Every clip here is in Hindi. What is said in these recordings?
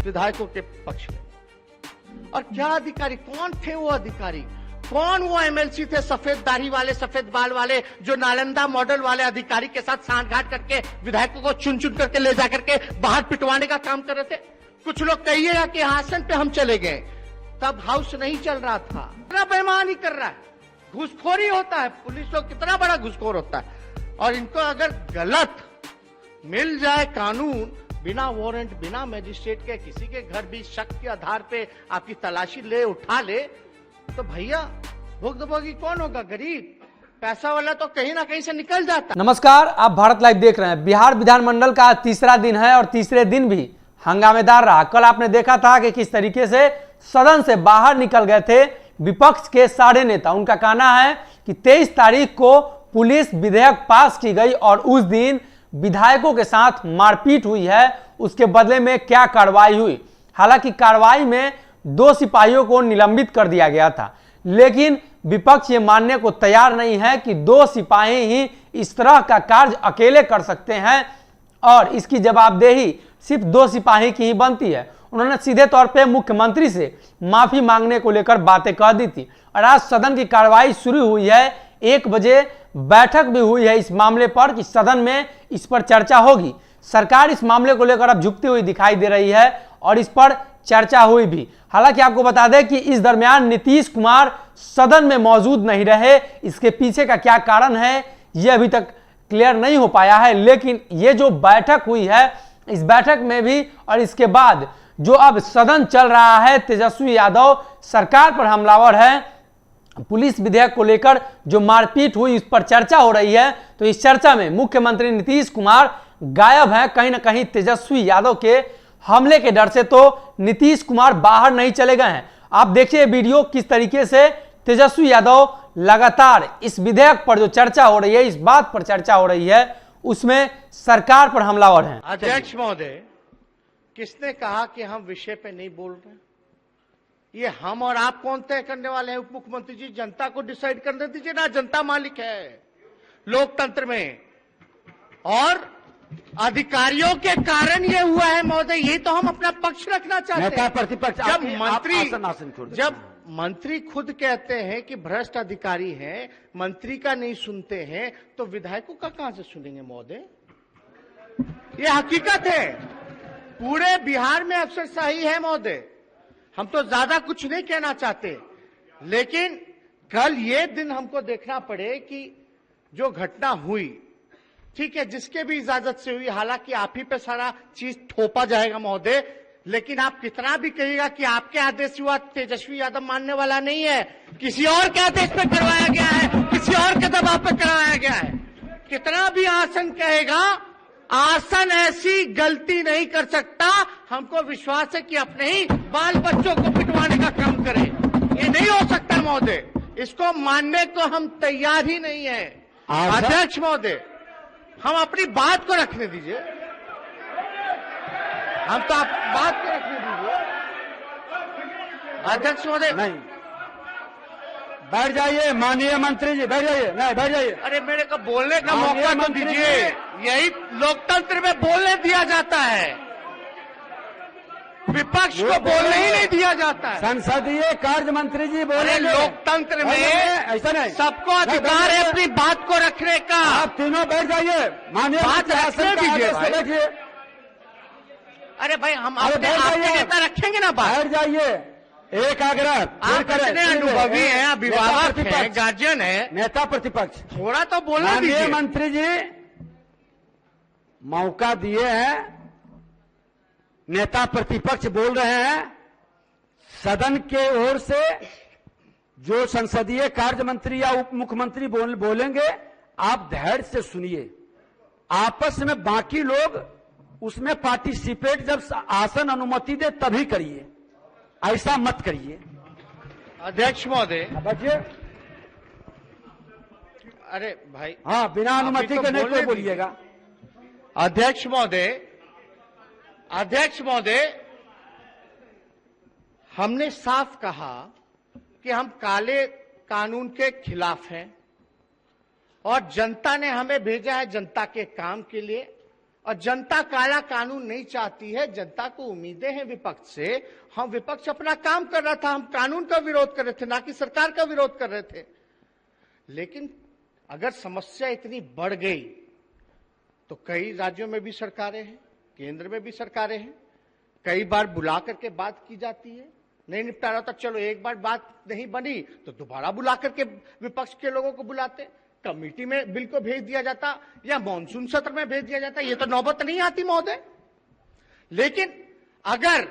विधायकों के पक्ष में। और क्या अधिकारी, कौन थे वो अधिकारी, कौन वो एमएलसी थे सफेद दाढ़ी वाले, सफेद बाल वाले, जो नालंदा मॉडल वाले अधिकारी के साथ सांठगांठ करके विधायकों को चुन चुन करके ले जाकर के बाहर पिटवाने का काम कर रहे थे। कुछ लोग कहिएगा कि आसन पे हम चले गए, तब हाउस नहीं चल रहा था। कितना बेईमानी कर रहा है, घूसखोरी होता है, पुलिस लोग कितना बड़ा घूसखोर होता है। और इनको अगर गलत मिल जाए कानून, बिना वारंट, बिना मजिस्ट्रेट के किसी के घर भी शक के आधार पे आपकी तलाशी ले, उठा ले, तो भैया भुगतभोगी कौन होगा? गरीब। पैसा वाला तो कहीं ना कहीं से निकल जाता। नमस्कार, आप भारत लाइव देख रहे हैं। बिहार विधानमंडल का तीसरा दिन है और तीसरे दिन भी हंगामेदार रहा। कल आपने देखा था कि किस तरीके से सदन से बाहर निकल गए थे विपक्ष के सारे नेता। उनका कहना है कि 23 तारीख को पुलिस विधेयक पास की गई और उस दिन विधायकों के साथ मारपीट हुई है, उसके बदले में क्या कार्रवाई हुई। हालांकि कार्रवाई में 2 सिपाहियों को निलंबित कर दिया गया था, लेकिन विपक्ष ये मानने को तैयार नहीं है कि 2 सिपाही ही इस तरह का कार्य अकेले कर सकते हैं और इसकी जवाबदेही सिर्फ 2 सिपाही की ही बनती है। उन्होंने सीधे तौर पे मुख्यमंत्री से माफी मांगने को लेकर बातें कह दी थी और आज सदन की कार्रवाई शुरू हुई है। 1 बजे बैठक भी हुई है इस मामले पर कि सदन में इस पर चर्चा होगी। सरकार इस मामले को लेकर अब झुकती हुई दिखाई दे रही है और इस पर चर्चा हुई भी। हालांकि आपको बता दें कि इस दरमियान नीतीश कुमार सदन में मौजूद नहीं रहे। इसके पीछे का क्या कारण है यह अभी तक क्लियर नहीं हो पाया है, लेकिन ये जो बैठक हुई है, इस बैठक में भी और इसके बाद जो अब सदन चल रहा है, तेजस्वी यादव सरकार पर हमलावर है। पुलिस विधेयक को लेकर जो मारपीट हुई उस पर चर्चा हो रही है। तो इस चर्चा में मुख्यमंत्री नीतीश कुमार गायब हैं। कहीं ना कहीं तेजस्वी यादव के हमले के डर से तो नीतीश कुमार बाहर नहीं चले गए हैं। आप देखिए वीडियो किस तरीके से तेजस्वी यादव लगातार इस विधेयक पर जो चर्चा हो रही है, इस बात पर चर्चा हो रही है, उसमें सरकार पर हमलावर हैं। अध्यक्ष महोदय, किसने कहा कि हम विषय पे नहीं बोल रहे? ये हम और आप कौन तय करने वाले हैं? उप मुख्यमंत्री जी, जनता को डिसाइड करने दीजिए ना, जनता मालिक है लोकतंत्र में। और अधिकारियों के कारण ये हुआ है महोदय, ये तो हम अपना पक्ष रखना चाहते हैं। प्रतिपक्ष जब मंत्री खुद कहते हैं कि भ्रष्ट अधिकारी हैं, मंत्री का नहीं सुनते हैं, तो विधायकों का कहां से सुनेंगे महोदय? ये हकीकत है। पूरे बिहार में अफसरशाही है महोदय। हम तो ज्यादा कुछ नहीं कहना चाहते, लेकिन कल ये दिन हमको देखना पड़े कि जो घटना हुई, ठीक है, जिसके भी इजाजत से हुई, हालांकि आप ही पे सारा चीज थोपा जाएगा महोदय, लेकिन आप कितना भी कहिएगा कि आपके आदेश हुआ, तेजस्वी यादव मानने वाला नहीं है। किसी और के आदेश पे करवाया गया है, किसी और के दबाव पे करवाया गया है। कितना भी आसन कहेगा, आसन ऐसी गलती नहीं कर सकता। हमको विश्वास है कि अपने ही बाल बच्चों को पिटवाने का काम करे। ये नहीं हो सकता महोदय, इसको मानने को हम तैयार ही नहीं है। अध्यक्ष महोदय, हम अपनी बात को रखने दीजिए, हम तो आप बात को रखने दीजिए। अध्यक्ष महोदय, नहीं, बैठ जाइए माननीय मंत्री जी, बैठ जाइए। नहीं, बैठ जाइए। अरे मेरे को बोलने का मौका तो दीजिए। यही लोकतंत्र में बोलने दिया जाता है, विपक्ष को बोलने ही नहीं दिया जाता है। संसदीय कार्य मंत्री जी बोले। अरे लोकतंत्र में ऐसा नहीं, सबको अधिकार है अपनी बात को रखने का। आप तीनों बैठ जाइए, माननीय बात रखने दीजिए भाई। बैठिए। अरे भाई, हम आपके नेता रखेंगे ना बात। बैठ जाइए। एक आग्रह, आप इतने अनुभवी हैं, अभिभावक हैं, गार्जियन है, नेता प्रतिपक्ष, थोड़ा तो बोलना दीजिए। माननीय मंत्री जी मौका दिए हैं, नेता प्रतिपक्ष बोल रहे हैं, सदन के ओर से जो संसदीय कार्य मंत्री या उप मुख्यमंत्री बोलेंगे, आप धैर्य से सुनिए। आपस में बाकी लोग उसमें पार्टिसिपेट जब आसन अनुमति दे तभी करिए, ऐसा मत करिए। अध्यक्ष महोदय, बचिए। अरे भाई, हाँ, बिना अनुमति के नहीं कोई बोलिएगा। अध्यक्ष महोदय, हमने साफ कहा कि हम काले कानून के खिलाफ हैं और जनता ने हमें भेजा है जनता के काम के लिए। और जनता काला कानून नहीं चाहती है। जनता को उम्मीदें हैं विपक्ष से। हम विपक्ष अपना काम कर रहा था, हम कानून का विरोध कर रहे थे, ना कि सरकार का विरोध कर रहे थे। लेकिन अगर समस्या इतनी बढ़ गई तो कई राज्यों में भी सरकारें हैं, केंद्र में भी सरकारें हैं, कई बार बुला करके बात की जाती है, नहीं निपटा रहा था, चलो एक बार बात नहीं बनी तो दोबारा बुला करके विपक्ष के लोगों को बुलाते, कमेटी में बिल को भेज दिया जाता या मॉनसून सत्र में भेज दिया जाता। ये तो नौबत नहीं आती महोदय। लेकिन अगर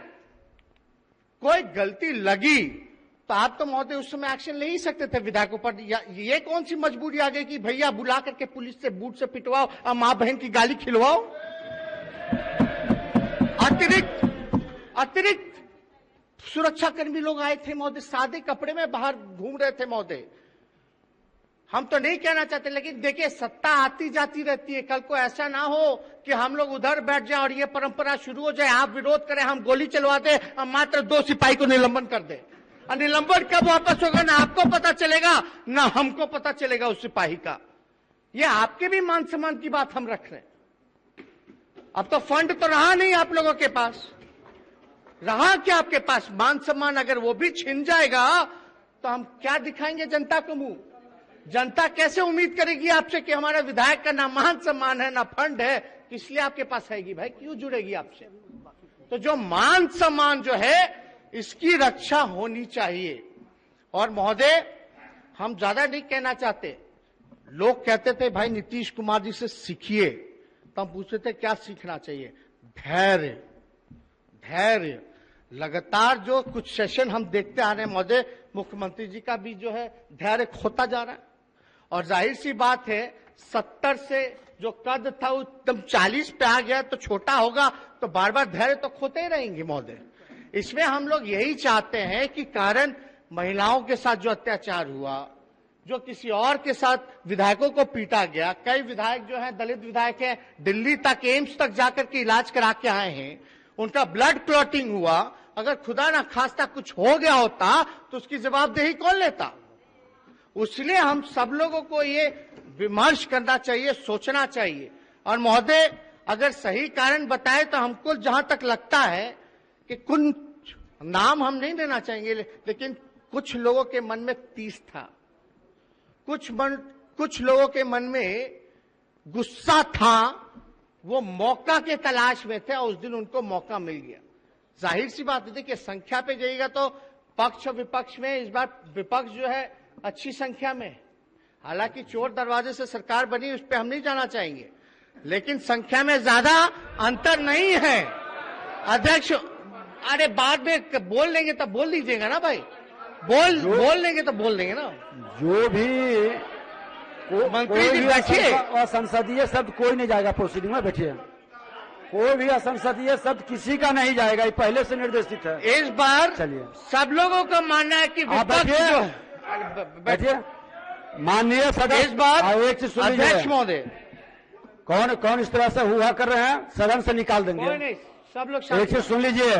कोई गलती लगी तो आप तो महोदय उस समय एक्शन ले ही सकते थे विधायकों पर। ये कौन सी मजबूरी आ गई कि भैया बुला करके पुलिस से बूट से पिटवाओ और मां बहन की गाली खिलवाओ। अतिरिक्त सुरक्षाकर्मी लोग आए थे महोदय, सादे कपड़े में बाहर घूम रहे थे महोदय। हम तो नहीं कहना चाहते, लेकिन देखिए सत्ता आती जाती रहती है। कल को ऐसा ना हो कि हम लोग उधर बैठ जाए और ये परंपरा शुरू हो जाए, आप विरोध करें, हम गोली चलवा दे और मात्र 2 सिपाही को निलंबन कर दे। और निलंबन कब वापस होगा ना आपको पता चलेगा ना हमको पता चलेगा उस सिपाही का। ये आपके भी मान सम्मान की बात हम रख रहे हैं। अब तो फंड तो रहा नहीं आप लोगों के पास, रहा क्या आपके पास? मान सम्मान अगर वो भी छिन जाएगा तो हम क्या दिखाएंगे जनता को मुंह? जनता कैसे उम्मीद करेगी आपसे कि हमारा विधायक का ना मान सम्मान है ना फंड है, इसलिए आपके पास आएगी भाई, क्यों जुड़ेगी आपसे? तो जो मान सम्मान जो है इसकी रक्षा होनी चाहिए। और महोदय हम ज्यादा नहीं कहना चाहते। लोग कहते थे भाई नीतीश कुमार जी से सीखिए, तो हम पूछते थे क्या सीखना चाहिए? धैर्य। धैर्य लगातार जो कुछ सेशन हम देखते आ रहे हैं महोदय, मुख्यमंत्री जी का भी जो है धैर्य खोता जा रहा है। और जाहिर सी बात है 70 से जो कद था वो एकदम 40 पे आ गया तो छोटा होगा, तो बार बार धैर्य तो खोते ही रहेंगे महोदय। इसमें हम लोग यही चाहते हैं कि कारण महिलाओं के साथ जो अत्याचार हुआ, जो किसी और के साथ विधायकों को पीटा गया, कई विधायक जो हैं दलित विधायक हैं, दिल्ली तक एम्स तक जाकर के इलाज करा के आए हैं, उनका ब्लड क्लॉटिंग हुआ। अगर खुदा ना खास्ता कुछ हो गया होता तो उसकी जवाबदेही कौन लेता? इसलिए हम सब लोगों को ये विमर्श करना चाहिए, सोचना चाहिए। और महोदय अगर सही कारण बताए तो हमको जहां तक लगता है कि कुछ नाम हम नहीं लेना चाहेंगे, लेकिन कुछ लोगों के मन में तीस था, कुछ लोगों के मन में गुस्सा था, वो मौका के तलाश में थे और उस दिन उनको मौका मिल गया। जाहिर सी बात है, देखिए संख्या पे जाइएगा तो पक्ष और विपक्ष में इस बार विपक्ष जो है अच्छी संख्या में, हालांकि चोर दरवाजे से सरकार बनी उस पर हम नहीं जाना चाहेंगे, लेकिन संख्या में ज्यादा अंतर नहीं है। अध्यक्ष अरे बाद में बोल लेंगे तब बोल दीजिएगा ना भाई, बोल लेंगे तो बोल देंगे ना। जो भी मंत्री जी बैठिए, असंसदीय शब्द कोई नहीं जाएगा प्रोसीडिंग में, बैठिए। कोई भी असंसदीय शब्द किसी का नहीं जाएगा, ये पहले से निर्देशित है। इस बार चलिए सब लोगों का मानना है कि विपक्ष जो बैठिए। माननीय सदस्य इस बार एक चीज सुन अध्यक्ष लीजिए, महोदय कौन इस तरह से हुआ कर रहे हैं, सदन से निकाल देंगे। कोई नहीं, सब लोग एक चीज सुन लीजिए,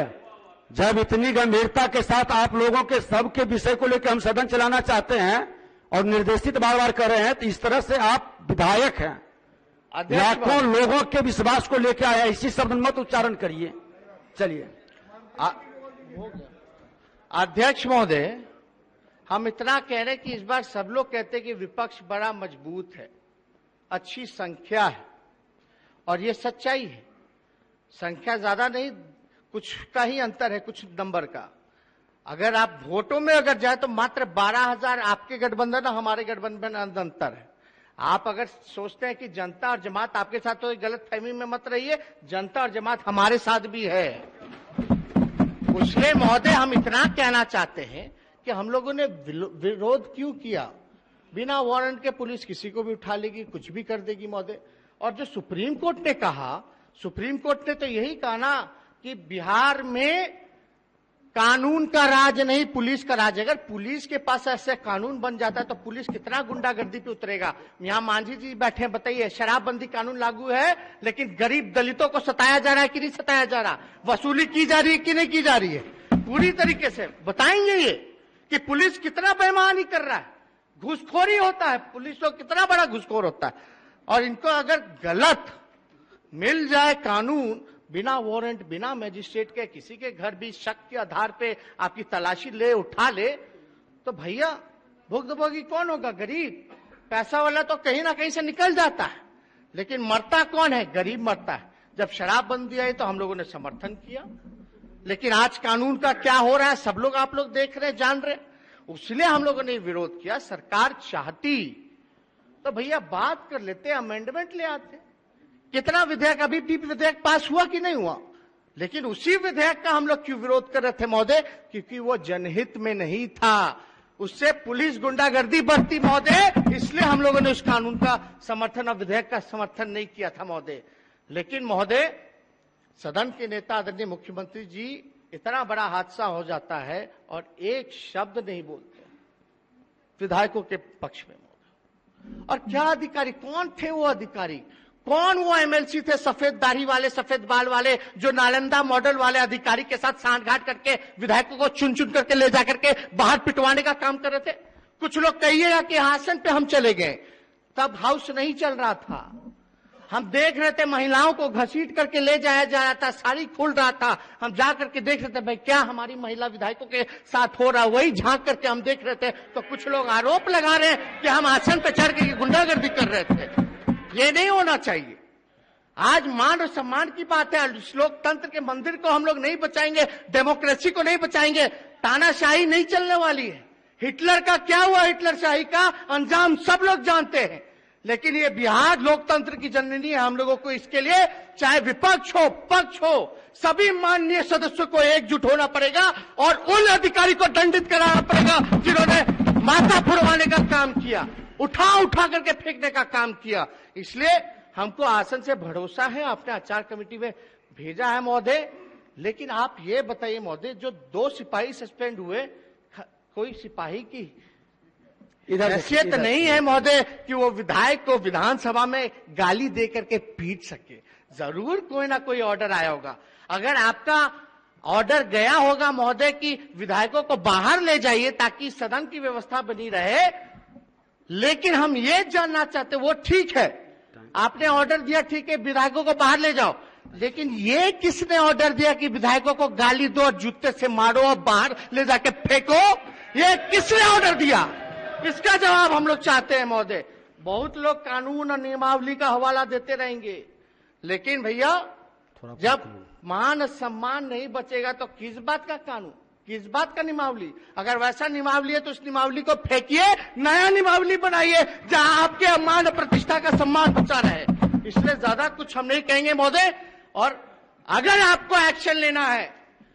जब इतनी गंभीरता के साथ आप लोगों के सबके विषय को लेकर हम सदन चलाना चाहते हैं और निर्देशित बार बार कर रहे हैं, तो इस तरह से आप विधायक हैं, लाखों लोगों के विश्वास को लेकर आया, इसी शब्द मत उच्चारण करिए। चलिए अध्यक्ष महोदय, हम इतना कह रहे हैं कि इस बार सब लोग कहते हैं कि विपक्ष बड़ा मजबूत है, अच्छी संख्या है, और ये सच्चाई है। संख्या ज्यादा नहीं, कुछ का ही अंतर है, कुछ नंबर का। अगर आप वोटों में अगर जाए तो मात्र 12,000 आपके गठबंधन और हमारे गठबंधन अंतर है। आप अगर सोचते हैं कि जनता और जमात आपके साथ, तो गलत फहमी में मत रहिए, जनता और जमात हमारे साथ भी है। इसलिए महोदय हम इतना कहना चाहते हैं कि हम लोगों ने विरोध क्यों किया? बिना वारंट के पुलिस किसी को भी उठा लेगी, कुछ भी कर देगी महोदय। और जो सुप्रीम कोर्ट ने कहा, सुप्रीम कोर्ट ने तो यही कहा ना कि बिहार में कानून का राज नहीं, पुलिस का राज। अगर पुलिस के पास ऐसे कानून बन जाता है तो पुलिस कितना गुंडागर्दी पे उतरेगा। यहाँ मांझी जी बैठे हैं, बताइए, शराबबंदी कानून लागू है, लेकिन गरीब दलितों को सताया जा रहा है कि नहीं सताया जा रहा? वसूली की जा रही है कि नहीं की जा रही है? पूरी तरीके से बताएंगे ये कि पुलिस कितना बेईमानी कर रहा है, घूसखोरी होता है, पुलिस लोग कितना बड़ा घूसखोर होता है। और इनको अगर गलत मिल जाए कानून, बिना वारंट, बिना मजिस्ट्रेट के किसी के घर भी शक के आधार पे आपकी तलाशी ले उठा ले, तो भैया भुगतभोगी कौन होगा? गरीब। पैसा वाला तो कहीं ना कहीं से निकल जाता है, लेकिन मरता कौन है? गरीब मरता है। जब शराबबंदी आई तो हम लोगों ने समर्थन किया, लेकिन आज कानून का क्या हो रहा है सब लोग, आप लोग देख रहे, जान रहे, उसलिए हम लोगों ने विरोध किया। सरकार चाहती तो भैया बात कर लेते, अमेंडमेंट ले आते। कितना विधेयक, अभी भी विधेयक पास हुआ कि नहीं हुआ, लेकिन उसी विधेयक का हम लोग क्यों विरोध कर रहे थे महोदय? क्योंकि वो जनहित में नहीं था, उससे पुलिस गुंडागर्दी बढ़ती महोदय, इसलिए हम लोगों ने उस कानून का समर्थन और विधेयक का समर्थन नहीं किया था महोदय। लेकिन महोदय, सदन के नेता आदरणीय मुख्यमंत्री जी, इतना बड़ा हादसा हो जाता है और एक शब्द नहीं बोलते विधायकों के पक्ष में महोदय। और क्या अधिकारी, कौन थे वो अधिकारी, कौन वो एमएलसी थे सफेद दाढ़ी वाले, सफेद बाल वाले, जो नालंदा मॉडल वाले अधिकारी के साथ सांठगांठ करके विधायकों को चुन चुन करके ले जाकर के बाहर पिटवाने का काम कर रहे थे? कुछ लोग कहिएगा कि आसन पे हम चले गए, तब हाउस नहीं चल रहा था, हम देख रहे थे महिलाओं को घसीट करके ले जाया जा रहा था, साड़ी खुल रहा था, हम जा करके देख रहे थे भाई क्या हमारी महिला विधायकों के साथ हो रहा, वही झांक करके हम देख रहे थे। तो कुछ लोग आरोप लगा रहे हैं कि हम आसन पे चढ़ के गुंडागर्दी कर रहे थे। ये नहीं होना चाहिए। आज मान और सम्मान की बात है, लोकतंत्र के मंदिर को हम लोग नहीं बचाएंगे, डेमोक्रेसी को नहीं बचाएंगे, तानाशाही नहीं चलने वाली है। हिटलर का क्या हुआ, हिटलरशाही का अंजाम सब लोग जानते हैं। लेकिन ये बिहार लोकतंत्र की जननी है, हम लोगों को इसके लिए चाहे विपक्ष हो पक्ष हो, सभी माननीय सदस्यों को एकजुट होना पड़ेगा और उन अधिकारी को दंडित कराना पड़ेगा जिन्होंने माथा फुड़वाने का काम किया, उठा उठा करके फेंकने का काम किया। इसलिए हमको आसन से भरोसा है, आपने आचार कमेटी में भेजा है महोदय। लेकिन आप ये बताइए महोदय, जो 2 सिपाही सस्पेंड हुए, कोई सिपाही की हैसियत नहीं है महोदय कि वो विधायक को विधानसभा में गाली दे करके पीट सके। जरूर कोई ना कोई ऑर्डर आया होगा। अगर आपका ऑर्डर गया होगा महोदय कि विधायकों को बाहर ले जाइए ताकि सदन की व्यवस्था बनी रहे, लेकिन हम ये जानना चाहते, वो ठीक है आपने ऑर्डर दिया, ठीक है विधायकों को बाहर ले जाओ, लेकिन ये किसने ऑर्डर दिया कि विधायकों को गाली दो और जूते से मारो और बाहर ले जाके फेंको? ये किसने ऑर्डर दिया? इसका जवाब हम लोग चाहते हैं महोदय। बहुत लोग कानून और नियमावली का हवाला देते रहेंगे, लेकिन भैया जब मान सम्मान नहीं बचेगा तो किस बात का कानून, किस बात का नियमावली? अगर वैसा नियमावली है तो उस नियमावली को फेंकिए, नया नियमावली बनाइए जहां आपके मान और प्रतिष्ठा का सम्मान बचा रहे। इसलिए ज्यादा कुछ हम नहीं कहेंगे महोदय। और अगर आपको एक्शन लेना है,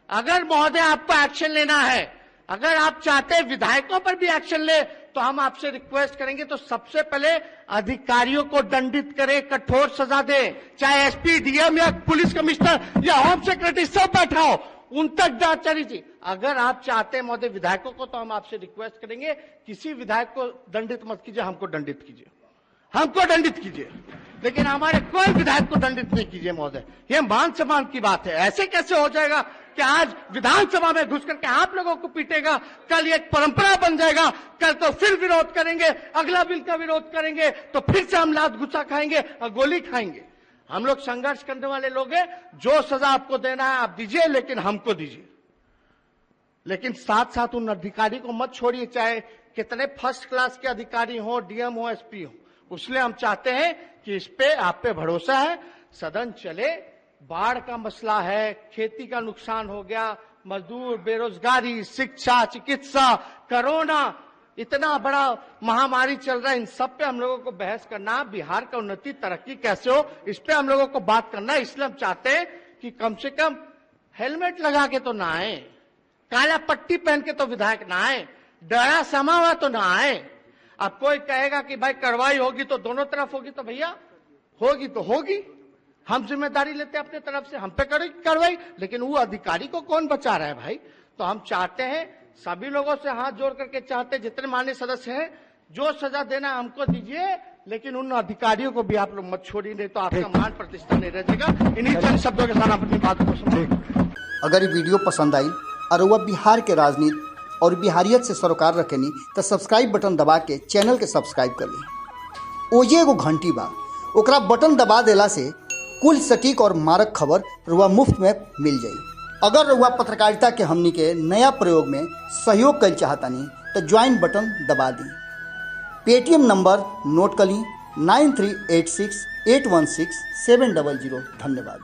अगर महोदय आपको एक्शन लेना है, अगर आप चाहते हैं विधायकों पर भी एक्शन ले, तो हम आपसे रिक्वेस्ट करेंगे तो सबसे पहले अधिकारियों को दंडित करें, कठोर सजा दें, चाहे एसपी, डीएम या पुलिस कमिश्नर या होम सेक्रेटरी सब बैठा हो, उन तक जांच चली थी। अगर आप चाहते हैं महोदय विधायकों को, तो हम आपसे रिक्वेस्ट करेंगे किसी विधायक को दंडित मत कीजिए, हमको दंडित कीजिए, हमको दंडित कीजिए, लेकिन हमारे कोई विधायक को दंडित नहीं कीजिए महोदय। ये मान सम्मान की बात है। ऐसे कैसे हो जाएगा कि आज विधानसभा में घुस करके आप लोगों को पीटेगा, कल ये एक परंपरा बन जाएगा, कल तो फिर विरोध करेंगे, अगला बिल का विरोध करेंगे तो फिर से हम लात गुस्सा खाएंगे और गोली खाएंगे। हम लोग संघर्ष करने वाले लोग हैं, जो सजा आपको देना है आप दीजिए, लेकिन हमको दीजिए। लेकिन साथ साथ उन अधिकारी को मत छोड़िए, चाहे कितने फर्स्ट क्लास के अधिकारी हो, डीएम हो, एसपी हो। उसलिए हम चाहते हैं कि इस पे आप पे भरोसा है, सदन चले। बाढ़ का मसला है, खेती का नुकसान हो गया, मजदूर, बेरोजगारी, शिक्षा, चिकित्सा, कोरोना, इतना बड़ा महामारी चल रहा है, इन सब पे हम लोगों को बहस करना, बिहार का उन्नति तरक्की कैसे हो, इस पे हम लोगों को बात करना है। इसलिए हम चाहते हैं कि कम से कम हेलमेट लगा के तो ना आए, काला पट्टी पहन के तो विधायक ना आए, डरा समा हुआ तो ना आए। अब कोई कहेगा कि भाई कार्रवाई होगी तो दोनों तरफ होगी, तो भैया होगी तो होगी, हम जिम्मेदारी लेते हैं अपने तरफ से, हम पे करेगी कार्रवाई, लेकिन वो अधिकारी को कौन बचा रहा है भाई? तो हम चाहते हैं, सभी लोगों से हाथ जोड़ करके चाहते हैं, जितने माननीय सदस्य हैं, जो सजा देना हमको दीजिए, लेकिन उन अधिकारियों को भी आप लोग मत छोड़िए, नहीं तो आपका मान प्रतिष्ठा नहीं रह जाएगा। इन्हीं चंद शब्दों के साथ अपनी बात को समझ। अगर ये वीडियो पसंद आई और वह बिहार के राजनीति और बिहारियत से सरोकार रखेनी तो सब्सक्राइब बटन दबा के चैनल के सब्सक्राइब कर ली। ओजे एगो घंटी बा, ओकरा बटन दबा देला से कुल सटीक और मारक खबर रुआ मुफ्त में मिल जाई। अगर रुआ पत्रकारिता के हमनी के नया प्रयोग में सहयोग कर चाहतानी तो ज्वाइन बटन दबा दी। पेटीएम नंबर नोट कर ली 9386816700। धन्यवाद।